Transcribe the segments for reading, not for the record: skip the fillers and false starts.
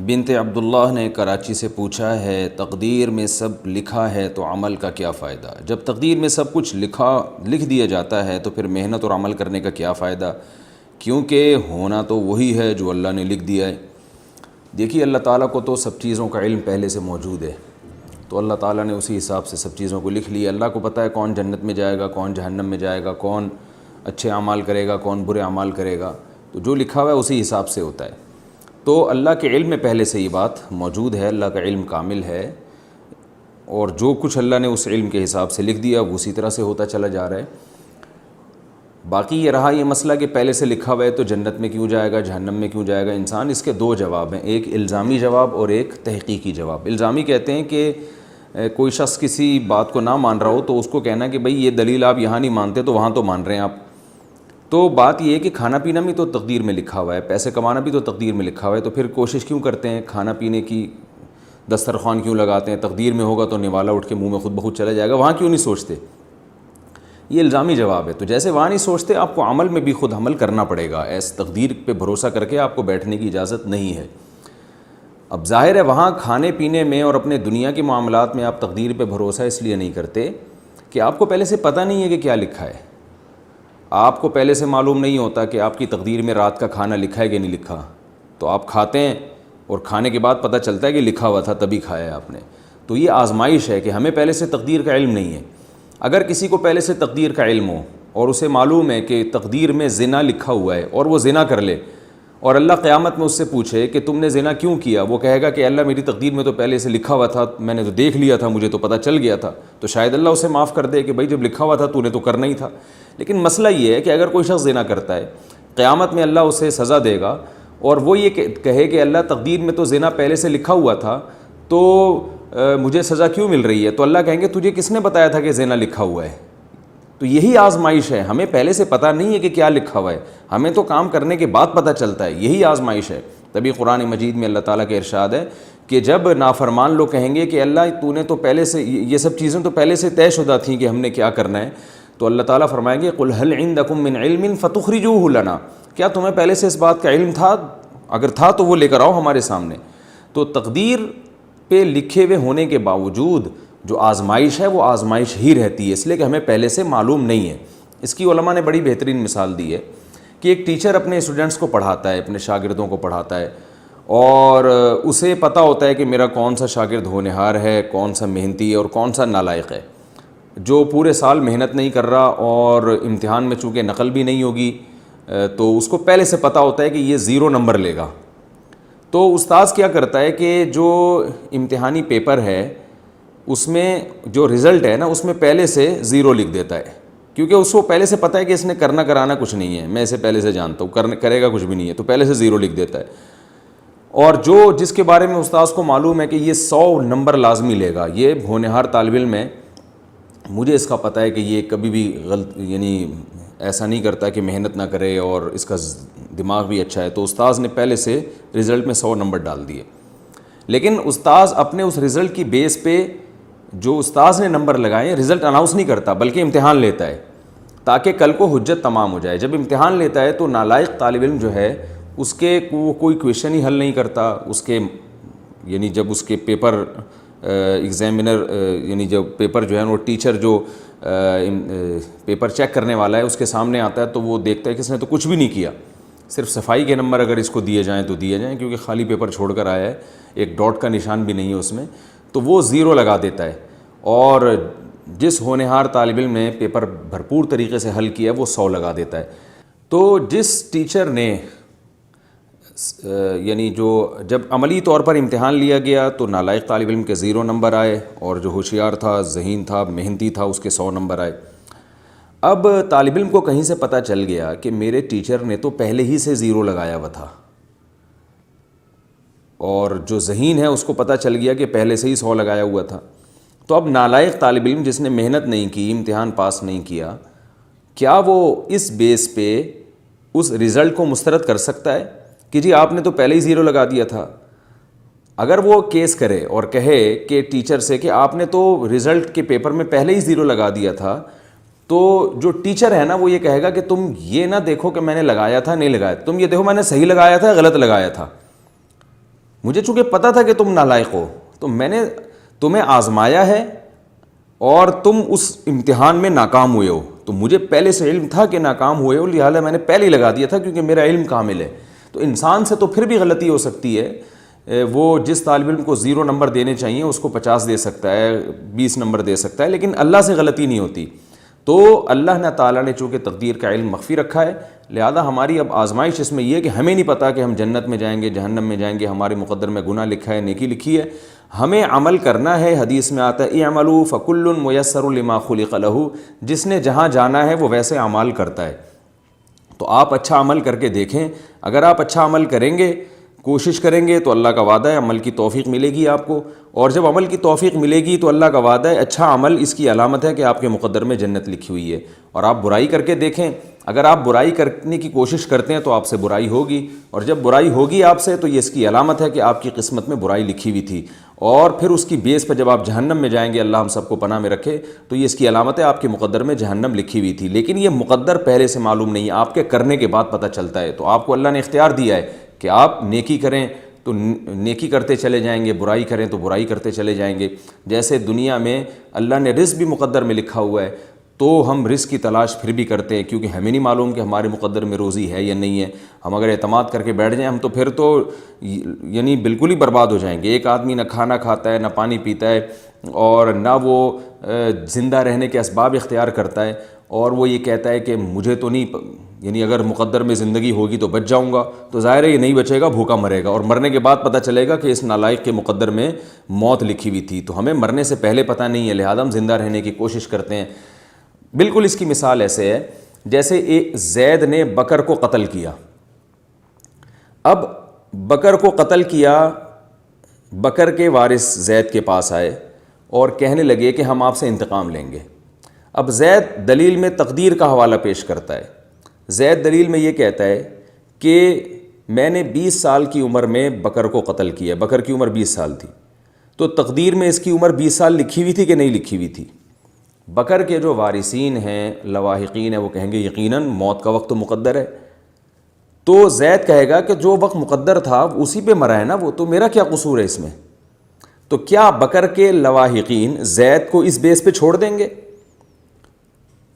بنت عبداللہ نے کراچی سے پوچھا ہے، تقدیر میں سب لکھا ہے تو عمل کا کیا فائدہ؟ جب تقدیر میں سب کچھ لکھ دیا جاتا ہے تو پھر محنت اور عمل کرنے کا کیا فائدہ؟ کیونکہ ہونا تو وہی ہے جو اللہ نے لکھ دیا ہے۔ دیکھیے، اللہ تعالیٰ کو تو سب چیزوں کا علم پہلے سے موجود ہے، تو اللہ تعالیٰ نے اسی حساب سے سب چیزوں کو لکھ لیا۔ اللہ کو پتہ ہے کون جنت میں جائے گا، کون جہنم میں جائے گا، کون اچھے اعمال کرے گا، کون برے اعمال کرے گا، تو جو لکھا ہوا ہے اسی حساب سے ہوتا ہے۔ تو اللہ کے علم میں پہلے سے یہ بات موجود ہے، اللہ کا علم کامل ہے، اور جو کچھ اللہ نے اس علم کے حساب سے لکھ دیا وہ اسی طرح سے ہوتا چلا جا رہا ہے۔ باقی یہ رہا یہ مسئلہ کہ پہلے سے لکھا ہوا ہے تو جنت میں کیوں جائے گا، جہنم میں کیوں جائے گا انسان، اس کے دو جواب ہیں، ایک الزامی جواب اور ایک تحقیقی جواب۔ الزامی کہتے ہیں کہ کوئی شخص کسی بات کو نہ مان رہا ہو تو اس کو کہنا کہ بھئی یہ دلیل آپ یہاں نہیں مانتے تو وہاں تو مان رہے ہیں آپ۔ تو بات یہ ہے کہ کھانا پینا بھی تو تقدیر میں لکھا ہوا ہے، پیسے کمانا بھی تو تقدیر میں لکھا ہوا ہے، تو پھر کوشش کیوں کرتے ہیں کھانا پینے کی، دسترخوان کیوں لگاتے ہیں؟ تقدیر میں ہوگا تو نوالا اٹھ کے منہ میں خود بخود چلا جائے گا، وہاں کیوں نہیں سوچتے؟ یہ الزامی جواب ہے۔ تو جیسے وہاں نہیں سوچتے، آپ کو عمل میں بھی خود عمل کرنا پڑے گا، ایس تقدیر پہ بھروسہ کر کے آپ کو بیٹھنے کی اجازت نہیں ہے۔ اب ظاہر ہے وہاں کھانے پینے میں اور اپنے دنیا کے معاملات میں آپ تقدیر پہ بھروسہ اس لیے نہیں کرتے کہ آپ کو پہلے سے پتہ نہیں ہے کہ کیا لکھا ہے۔ آپ کو پہلے سے معلوم نہیں ہوتا کہ آپ کی تقدیر میں رات کا کھانا لکھا ہے کہ نہیں لکھا، تو آپ کھاتے ہیں اور کھانے کے بعد پتہ چلتا ہے کہ لکھا ہوا تھا تبھی کھایا ہے آپ نے۔ تو یہ آزمائش ہے کہ ہمیں پہلے سے تقدیر کا علم نہیں ہے۔ اگر کسی کو پہلے سے تقدیر کا علم ہو اور اسے معلوم ہے کہ تقدیر میں زنا لکھا ہوا ہے اور وہ زنا کر لے، اور اللہ قیامت میں اس سے پوچھے کہ تم نے زنا کیوں کیا، وہ کہے گا کہ اللہ میری تقدیر میں تو پہلے سے لکھا ہوا تھا، میں نے تو دیکھ لیا تھا، مجھے تو پتہ چل گیا تھا، تو شاید اللہ اسے معاف کر دے کہ بھائی جب لکھا ہوا تھا تو نے تو کرنا ہی تھا۔ لیکن مسئلہ یہ ہے کہ اگر کوئی شخص زنا کرتا ہے، قیامت میں اللہ اسے سزا دے گا اور وہ یہ کہے کہ اللہ تقدیر میں تو زنا پہلے سے لکھا ہوا تھا تو مجھے سزا کیوں مل رہی ہے؟ تو اللہ کہیں گے تجھے کس نے بتایا تھا کہ زنا لکھا ہوا ہے؟ تو یہی آزمائش ہے، ہمیں پہلے سے پتہ نہیں ہے کہ کیا لکھا ہوا ہے، ہمیں تو کام کرنے کے بعد پتہ چلتا ہے، یہی آزمائش ہے۔ تبھی قرآن مجید میں اللہ تعالیٰ کا ارشاد ہے کہ جب نافرمان لوگ کہیں گے کہ اللہ تو نے تو پہلے سے یہ سب چیزیں تو پہلے سے طے شدہ تھیں کہ ہم نے کیا کرنا ہے، تو اللہ تعالیٰ فرمائیں گے قل هل عندکم من علم فتخرجوه لنا، کیا تمہیں پہلے سے اس بات کا علم تھا؟ اگر تھا تو وہ لے کر آؤ ہمارے سامنے۔ تو تقدیر پہ لکھے ہوئے ہونے کے باوجود جو آزمائش ہے وہ آزمائش ہی رہتی ہے، اس لیے کہ ہمیں پہلے سے معلوم نہیں ہے۔ اس کی علماء نے بڑی بہترین مثال دی ہے کہ ایک ٹیچر اپنے اسٹوڈنٹس کو پڑھاتا ہے، اپنے شاگردوں کو پڑھاتا ہے، اور اسے پتہ ہوتا ہے کہ میرا کون سا شاگرد ہونہار ہے، کون سا محنتی ہے اور کون سا نالائق ہے۔ جو پورے سال محنت نہیں کر رہا اور امتحان میں چونکہ نقل بھی نہیں ہوگی تو اس کو پہلے سے پتہ ہوتا ہے کہ یہ 0 نمبر لے گا۔ تو استاذ کیا کرتا ہے کہ جو امتحانی پیپر ہے اس میں جو رزلٹ ہے نا اس میں پہلے سے 0 لکھ دیتا ہے، کیونکہ اس کو پہلے سے پتہ ہے کہ اس نے کرنا کرانا کچھ نہیں ہے، میں اسے پہلے سے جانتا ہوں کرے گا کچھ بھی نہیں ہے، تو پہلے سے 0 لکھ دیتا ہے۔ اور جس کے بارے میں استاذ کو معلوم ہے کہ یہ 100 نمبر لازمی لے گا، یہ ہونہار طالب علم ہے، مجھے اس کا پتہ ہے کہ یہ کبھی بھی یعنی ایسا نہیں کرتا کہ محنت نہ کرے اور اس کا دماغ بھی اچھا ہے، تو استاذ نے پہلے سے رزلٹ میں 100 نمبر ڈال دیے۔ لیکن استاذ اپنے اس رزلٹ کی بیس پہ جو استاذ نے نمبر لگائے رزلٹ اناؤنس نہیں کرتا بلکہ امتحان لیتا ہے تاکہ کل کو حجت تمام ہو جائے۔ جب امتحان لیتا ہے تو نالائق طالب علم جو ہے اس کے کوئی کویشچن ہی حل نہیں کرتا، اس کے یعنی جب اس کے پیپر ایگزامینر یعنی جب پیپر جو ہے وہ ٹیچر جو پیپر چیک کرنے والا ہے اس کے سامنے آتا ہے تو وہ دیکھتا ہے کہ اس نے تو کچھ بھی نہیں کیا، صرف صفائی کے نمبر اگر اس کو دیے جائیں تو دیے جائیں، کیونکہ خالی پیپر چھوڑ کر آیا ہے، ایک ڈاٹ کا نشان بھی نہیں ہے اس میں، تو وہ 0 لگا دیتا ہے۔ اور جس ہونہار طالب علم نے پیپر بھرپور طریقے سے حل کیا وہ 100 لگا دیتا ہے۔ تو جس ٹیچر نے یعنی جو جب عملی طور پر امتحان لیا گیا تو نالائق طالب علم کے 0 نمبر آئے، اور جو ہوشیار تھا، ذہین تھا، محنتی تھا اس کے 100 نمبر آئے۔ اب طالب علم کو کہیں سے پتہ چل گیا کہ میرے ٹیچر نے تو پہلے ہی سے 0 لگایا ہوا تھا، اور جو ذہین ہے اس کو پتہ چل گیا کہ پہلے سے ہی 100 لگایا ہوا تھا۔ تو اب نالائق طالب علم جس نے محنت نہیں کی، امتحان پاس نہیں کیا، کیا وہ اس بیس پہ اس رزلٹ کو مسترد کر سکتا ہے کہ جی آپ نے تو پہلے ہی 0 لگا دیا تھا؟ اگر وہ کیس کرے اور کہے کہ ٹیچر سے کہ آپ نے تو رزلٹ کے پیپر میں پہلے ہی 0 لگا دیا تھا، تو جو ٹیچر ہے نا وہ یہ کہے گا کہ تم یہ نہ دیکھو کہ میں نے لگایا تھا نہیں لگایا، تم یہ دیکھو میں نے صحیح لگایا تھا غلط لگایا تھا۔ مجھے چونکہ پتہ تھا کہ تم نالائق ہو تو میں نے تمہیں آزمایا ہے اور تم اس امتحان میں ناکام ہوئے ہو. تو مجھے پہلے سے علم تھا کہ ناکام ہوئے ہو, لہٰذا میں نے پہلے ہی لگا دیا تھا کیونکہ میرا علم کامل ہے. تو انسان سے تو پھر بھی غلطی ہو سکتی ہے, وہ جس طالب علم کو 0 نمبر دینے چاہیے اس کو 50 دے سکتا ہے, 20 نمبر دے سکتا ہے, لیکن اللہ سے غلطی نہیں ہوتی. تو اللہ نے تعالیٰ نے چونکہ تقدیر کا علم مخفی رکھا ہے, لہذا ہماری اب آزمائش اس میں یہ ہے کہ ہمیں نہیں پتہ کہ ہم جنت میں جائیں گے جہنم میں جائیں گے, ہمارے مقدر میں گناہ لکھا ہے نیکی لکھی ہے, ہمیں عمل کرنا ہے. حدیث میں آتا ہے اعملوا فکل میسر لما خلق لہ, جس نے جہاں جانا ہے وہ ویسے اعمال کرتا ہے. تو آپ اچھا عمل کر کے دیکھیں, اگر آپ اچھا عمل کریں گے, کوشش کریں گے تو اللہ کا وعدہ ہے عمل کی توفیق ملے گی آپ کو, اور جب عمل کی توفیق ملے گی تو اللہ کا وعدہ ہے اچھا عمل اس کی علامت ہے کہ آپ کے مقدر میں جنت لکھی ہوئی ہے. اور آپ برائی کر کے دیکھیں, اگر آپ برائی کرنے کی کوشش کرتے ہیں تو آپ سے برائی ہوگی, اور جب برائی ہوگی آپ سے تو یہ اس کی علامت ہے کہ آپ کی قسمت میں برائی لکھی ہوئی تھی, اور پھر اس کی بیس پر جب آپ جہنم میں جائیں گے, اللہ ہم سب کو پناہ میں رکھے, تو یہ اس کی علامت ہے آپ کے مقدر میں جہنم لکھی ہوئی تھی. لیکن یہ مقدر پہلے سے معلوم نہیں ہے, آپ کے کرنے کے بعد پتہ چلتا ہے. تو آپ کو اللہ نے اختیار دیا ہے کہ آپ نیکی کریں تو نیکی کرتے چلے جائیں گے, برائی کریں تو برائی کرتے چلے جائیں گے. جیسے دنیا میں اللہ نے رزق بھی مقدر میں لکھا ہوا ہے, تو ہم رزق کی تلاش پھر بھی کرتے ہیں کیونکہ ہمیں نہیں معلوم کہ ہمارے مقدر میں روزی ہے یا نہیں ہے. ہم اگر اعتماد کر کے بیٹھ جائیں ہم تو پھر تو یعنی بالکل ہی برباد ہو جائیں گے. ایک آدمی نہ کھانا کھاتا ہے, نہ پانی پیتا ہے, اور نہ وہ زندہ رہنے کے اسباب اختیار کرتا ہے, اور وہ یہ کہتا ہے کہ مجھے تو نہیں, یعنی اگر مقدر میں زندگی ہوگی تو بچ جاؤں گا, تو ظاہر ہے یہ نہیں بچے گا, بھوکا مرے گا, اور مرنے کے بعد پتہ چلے گا کہ اس نالائق کے مقدر میں موت لکھی ہوئی تھی. تو ہمیں مرنے سے پہلے پتہ نہیں ہے, لہذا ہم زندہ رہنے کی کوشش کرتے ہیں. بالکل اس کی مثال ایسے ہے جیسے ایک زید نے بکر کو قتل کیا. اب بکر کو قتل کیا, بکر کے وارث زید کے پاس آئے اور کہنے لگے کہ ہم آپ سے انتقام لیں گے. اب زید دلیل میں تقدیر کا حوالہ پیش کرتا ہے. زید دلیل میں یہ کہتا ہے کہ میں نے 20 سال کی عمر میں بکر کو قتل کیا. بکر کی عمر 20 سال تھی, تو تقدیر میں اس کی عمر 20 سال لکھی ہوئی تھی کہ نہیں لکھی ہوئی تھی؟ بکر کے جو وارثین ہیں, لواحقین ہیں, وہ کہیں گے یقیناً موت کا وقت تو مقدر ہے. تو زید کہے گا کہ جو وقت مقدر تھا اسی پہ مرا ہے نا وہ, تو میرا کیا قصور ہے اس میں؟ تو کیا بکر کے لواحقین زید کو اس بیس پہ چھوڑ دیں گے؟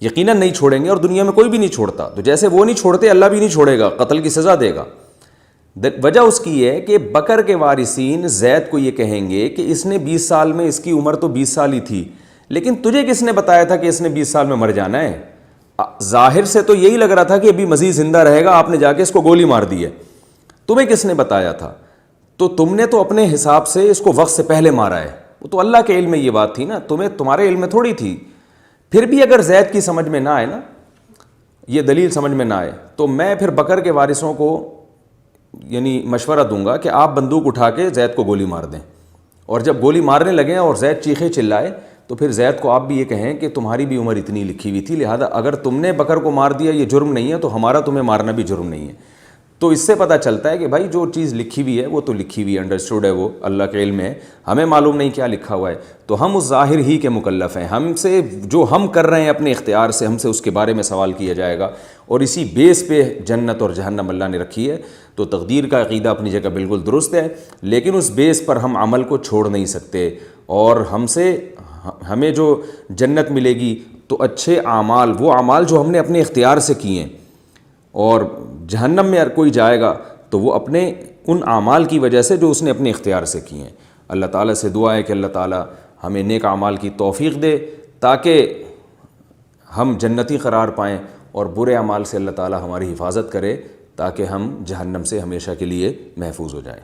یقیناً نہیں چھوڑیں گے, اور دنیا میں کوئی بھی نہیں چھوڑتا. تو جیسے وہ نہیں چھوڑتے اللہ بھی نہیں چھوڑے گا, قتل کی سزا دے گا. وجہ اس کی یہ ہے کہ بکر کے وارثین زید کو یہ کہیں گے کہ اس نے 20 سال میں, اس کی عمر تو 20 سال ہی تھی, لیکن تجھے کس نے بتایا تھا کہ اس نے 20 سال میں مر جانا ہے؟ ظاہر سے تو یہی لگ رہا تھا کہ ابھی مزید زندہ رہے گا, آپ نے جا کے اس کو گولی مار دی ہے. تمہیں کس نے بتایا تھا؟ تو تم نے تو اپنے حساب سے اس کو وقت سے پہلے مارا ہے. وہ تو اللہ کے علم میں یہ بات تھی نا, تمہارے علم میں تھوڑی تھی. پھر بھی اگر زید کی سمجھ میں نہ آئے نا, یہ دلیل سمجھ میں نہ آئے, تو میں پھر بکر کے وارثوں کو یعنی مشورہ دوں گا کہ آپ بندوق اٹھا کے زید کو گولی مار دیں, اور جب گولی مارنے لگیں اور زید چیخے چلائے تو پھر زید کو آپ بھی یہ کہیں کہ تمہاری بھی عمر اتنی لکھی ہوئی تھی, لہذا اگر تم نے بکر کو مار دیا یہ جرم نہیں ہے, تو ہمارا تمہیں مارنا بھی جرم نہیں ہے. تو اس سے پتہ چلتا ہے کہ بھائی جو چیز لکھی ہوئی ہے وہ تو لکھی ہوئی ہے, انڈرسٹوڈ ہے, وہ اللہ کے علم ہے, ہمیں معلوم نہیں کیا لکھا ہوا ہے. تو ہم اس ظاہر ہی کے مکلف ہیں, ہم سے جو ہم کر رہے ہیں اپنے اختیار سے, ہم سے اس کے بارے میں سوال کیا جائے گا, اور اسی بیس پہ جنت اور جہنم اللہ نے رکھی ہے. تو تقدیر کا عقیدہ اپنی جگہ بالکل درست ہے, لیکن اس بیس پر ہم عمل کو چھوڑ نہیں سکتے, اور ہمیں جو جنت ملے گی تو اچھے اعمال, وہ اعمال جو ہم نے اپنے اختیار سے کیے ہیں, اور جہنم میں اگر کوئی جائے گا تو وہ اپنے ان اعمال کی وجہ سے جو اس نے اپنے اختیار سے کیے ہیں. اللہ تعالیٰ سے دعا ہے کہ اللہ تعالیٰ ہمیں نیک اعمال کی توفیق دے تاکہ ہم جنتی قرار پائیں, اور برے اعمال سے اللہ تعالیٰ ہماری حفاظت کرے تاکہ ہم جہنم سے ہمیشہ کے لیے محفوظ ہو جائیں.